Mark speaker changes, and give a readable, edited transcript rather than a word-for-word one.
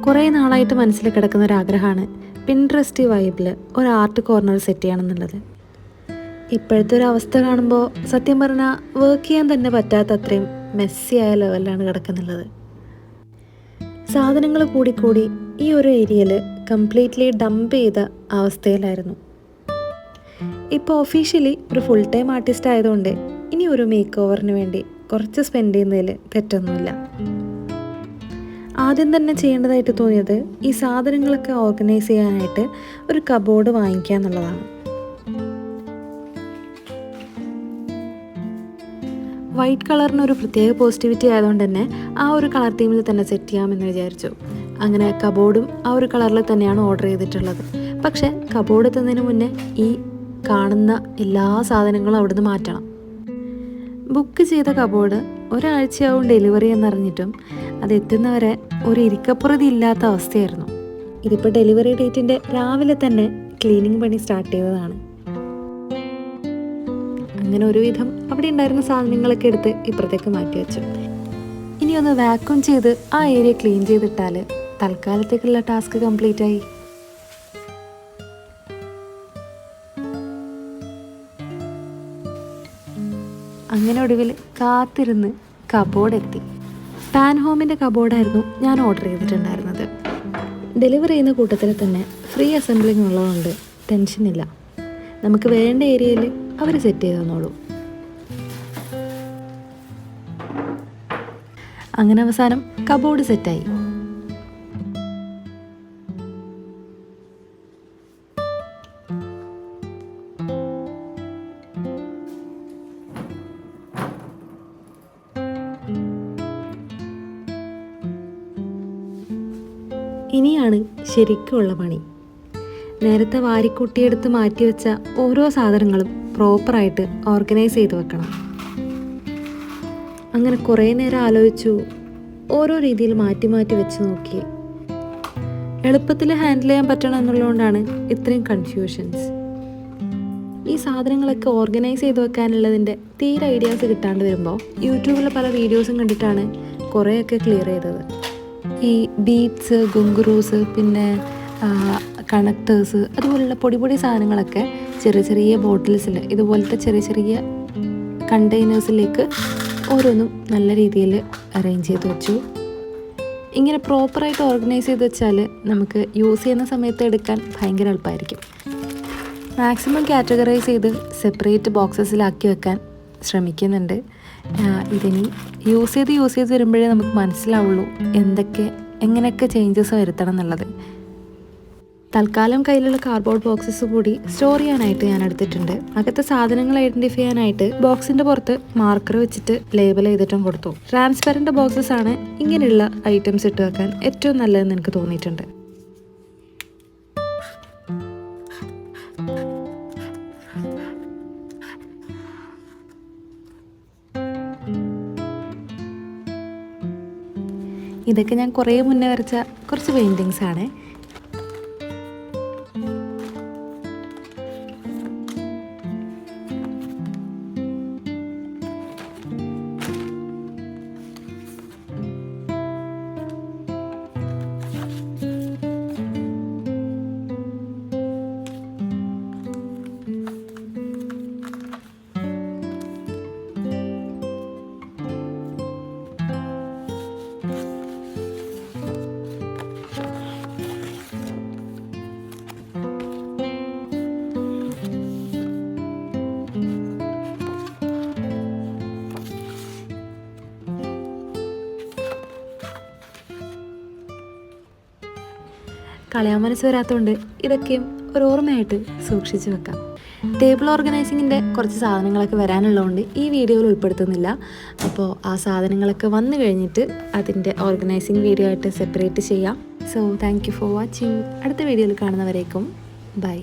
Speaker 1: കുറേ നാളായിട്ട് മനസ്സിൽ കിടക്കുന്ന ഒരു ആഗ്രഹമാണ് പിൻട്രസ്റ്റ് വൈബിൽ ഒരു ആർട്ട് കോർണർ സെറ്റ് ചെയ്യണമെന്നുള്ളത്. ഇപ്പോഴത്തെ ഒരു അവസ്ഥ കാണുമ്പോൾ സത്യം പറഞ്ഞാൽ വർക്ക് ചെയ്യാൻ തന്നെ പറ്റാത്ത അത്രയും മെസ്സി ആയ ലെവലിലാണ് കിടക്കുന്നുള്ളത്. സാധനങ്ങൾ കൂടി ഈ ഒരു ഏരിയയിൽ കംപ്ലീറ്റ്ലി ഡംപ് ചെയ്ത അവസ്ഥയിലായിരുന്നു. ഇപ്പോൾ ഒഫീഷ്യലി ഒരു ഫുൾ ടൈം ആർട്ടിസ്റ്റ് ആയതുകൊണ്ട് ഇനി ഒരു മേക്ക് ഓവറിന് വേണ്ടി കുറച്ച് സ്പെൻഡ് ചെയ്യുന്നതിൽ തെറ്റൊന്നുമില്ല. ആദ്യം തന്നെ ചെയ്യേണ്ടതായിട്ട് തോന്നിയത് ഈ സാധനങ്ങളൊക്കെ ഓർഗനൈസ് ചെയ്യാനായിട്ട് ഒരു കബോർഡ് വാങ്ങിക്കുക എന്നുള്ളതാണ്. വൈറ്റ് കളറിനൊരു പ്രത്യേക പോസിറ്റിവിറ്റി ആയതുകൊണ്ട് തന്നെ ആ ഒരു കളർ തീമിൽ തന്നെ സെറ്റ് ചെയ്യാമെന്ന് വിചാരിച്ചു. അങ്ങനെ കബോർഡും ആ ഒരു കളറിൽ തന്നെയാണ് ഓർഡർ ചെയ്തിട്ടുള്ളത്. പക്ഷേ കബോർഡ് എത്തുന്നതിന് മുന്നേ ഈ കാണുന്ന എല്ലാ സാധനങ്ങളും അവിടുന്ന് മാറ്റണം. ബുക്ക് ചെയ്ത കബോർഡ് ഒരാഴ്ചയാവും ഡെലിവറി എന്നറിഞ്ഞിട്ടും അത് എത്തുന്നവരെ ഒരു ഇരിക്കപ്പുറതി ഇല്ലാത്ത അവസ്ഥയായിരുന്നു. ഇതിപ്പോൾ ഡെലിവറി ഡേറ്റിൻ്റെ രാവിലെ തന്നെ ക്ലീനിങ് പണി സ്റ്റാർട്ട് ചെയ്തതാണ്. അങ്ങനെ ഒരുവിധം അവിടെ ഉണ്ടായിരുന്ന സാധനങ്ങളൊക്കെ എടുത്ത് ഇപ്പുറത്തേക്ക് മാറ്റി വെച്ചു. ഇനി ഒന്ന് വാക്യൂം ചെയ്ത് ആ ഏരിയ ക്ലീൻ ചെയ്തിട്ടാൽ തൽക്കാലത്തേക്കുള്ള ടാസ്ക് കംപ്ലീറ്റ് ആയി. അങ്ങനെ ഒടുവിൽ കാത്തിരുന്ന് കബോർഡ് എത്തി. പാൻ ഹോമിൻ്റെ കബോർഡായിരുന്നു ഞാൻ ഓർഡർ ചെയ്തിട്ടുണ്ടായിരുന്നത്. ഡെലിവറി ചെയ്യുന്ന കൂട്ടത്തിൽ തന്നെ ഫ്രീ അസംബ്ലിങ് ഉള്ളതുകൊണ്ട് ടെൻഷനില്ല. നമുക്ക് വേണ്ട ഏരിയയിൽ അവർ സെറ്റ് ചെയ്ത് തന്നോളൂ. അങ്ങനെ അവസാനം കബോർഡ് സെറ്റായി. ഇനിയാണ് ശരിക്കുള്ള പണി. നേരത്തെ വാരിക്കൂട്ടിയെടുത്ത് മാറ്റിവെച്ച ഓരോ സാധനങ്ങളും പ്രോപ്പറായിട്ട് ഓർഗനൈസ് ചെയ്ത് വെക്കണം. അങ്ങനെ കുറേ നേരം ആലോചിച്ചു, ഓരോ രീതിയിൽ മാറ്റി വെച്ച് നോക്കി. എളുപ്പത്തിൽ ഹാൻഡിൽ ചെയ്യാൻ പറ്റണം എന്നുള്ളതുകൊണ്ടാണ് ഇത്രയും കൺഫ്യൂഷൻസ്. ഈ സാധനങ്ങളൊക്കെ ഓർഗനൈസ് ചെയ്ത് വെക്കാനുള്ളതിൻ്റെ തീരെ ഐഡിയാസ് കിട്ടാണ്ട് വരുമ്പോൾ യൂട്യൂബിൽ പല വീഡിയോസും കണ്ടിട്ടാണ് കുറേയൊക്കെ ക്ലിയർ ചെയ്തത്. ഈ ബീഡ്സ്, ഗുങ്കുറൂസ്, പിന്നെ കണക്ടേഴ്സ്, അതുപോലുള്ള പൊടി സാധനങ്ങളൊക്കെ ചെറിയ ബോട്ടിൽസിൽ ഇതുപോലത്തെ ചെറിയ കണ്ടെയ്നേഴ്സിലേക്ക് ഓരോന്നും നല്ല രീതിയിൽ അറേഞ്ച് ചെയ്ത് വെച്ചു. ഇങ്ങനെ പ്രോപ്പറായിട്ട് ഓർഗനൈസ് ചെയ്ത് വെച്ചാൽ നമുക്ക് യൂസ് ചെയ്യുന്ന സമയത്ത് എടുക്കാൻ ഭയങ്കര എളുപ്പമായിരിക്കും. മാക്സിമം കാറ്റഗറൈസ് ചെയ്ത് സെപ്പറേറ്റ് ബോക്സസിലാക്കി വെക്കാൻ ശ്രമിക്കുന്നുണ്ട്. ഇതിനി യൂസ് ചെയ്ത് വരുമ്പോഴേ നമുക്ക് മനസ്സിലാവുള്ളൂ എങ്ങനെയൊക്കെ ചേഞ്ചസ് വരുത്തണം എന്നുള്ളത്. തൽക്കാലം കയ്യിലുള്ള കാർഡ്ബോർഡ് ബോക്സസ് കൂടി സ്റ്റോർ ചെയ്യാനായിട്ട് ഞാൻ എടുത്തിട്ടുണ്ട്. അകത്തെ സാധനങ്ങൾ ഐഡൻറ്റിഫൈ ചെയ്യാനായിട്ട് ബോക്സിൻ്റെ പുറത്ത് മാർക്കർ വെച്ചിട്ട് ലേബൽ ചെയ്തിട്ടും കൊടുത്തു. ട്രാൻസ്പെറൻറ്റ് ബോക്സസ് ആണ് ഇങ്ങനെയുള്ള ഐറ്റംസ് ഇട്ട് വെക്കാൻ ഏറ്റവും നല്ലതെന്ന് എനിക്ക് തോന്നിയിട്ടുണ്ട്. ഇതൊക്കെ ഞാൻ കുറേ മുന്നേ വരച്ച കുറച്ച് പെയിൻറ്റിങ്സ് ആണ്. കളയാൻ മനസ്സ് വരാത്തതുകൊണ്ട് ഇതൊക്കെയും ഒരു ഓർമ്മയായിട്ട് സൂക്ഷിച്ച് വെക്കാം. ടേബിൾ ഓർഗനൈസിങ്ങിൻ്റെ കുറച്ച് സാധനങ്ങളൊക്കെ വരാനുള്ളതുകൊണ്ട് ഈ വീഡിയോയിൽ ഉൾപ്പെടുത്തുന്നില്ല. അപ്പോൾ ആ സാധനങ്ങളൊക്കെ വന്നു കഴിഞ്ഞിട്ട് അതിൻ്റെ ഓർഗനൈസിങ് വീഡിയോ ആയിട്ട് സെപ്പറേറ്റ് ചെയ്യാം. So thank you for watching. അടുത്ത വീഡിയോയിൽ കാണുന്നവരേക്കും ബൈ.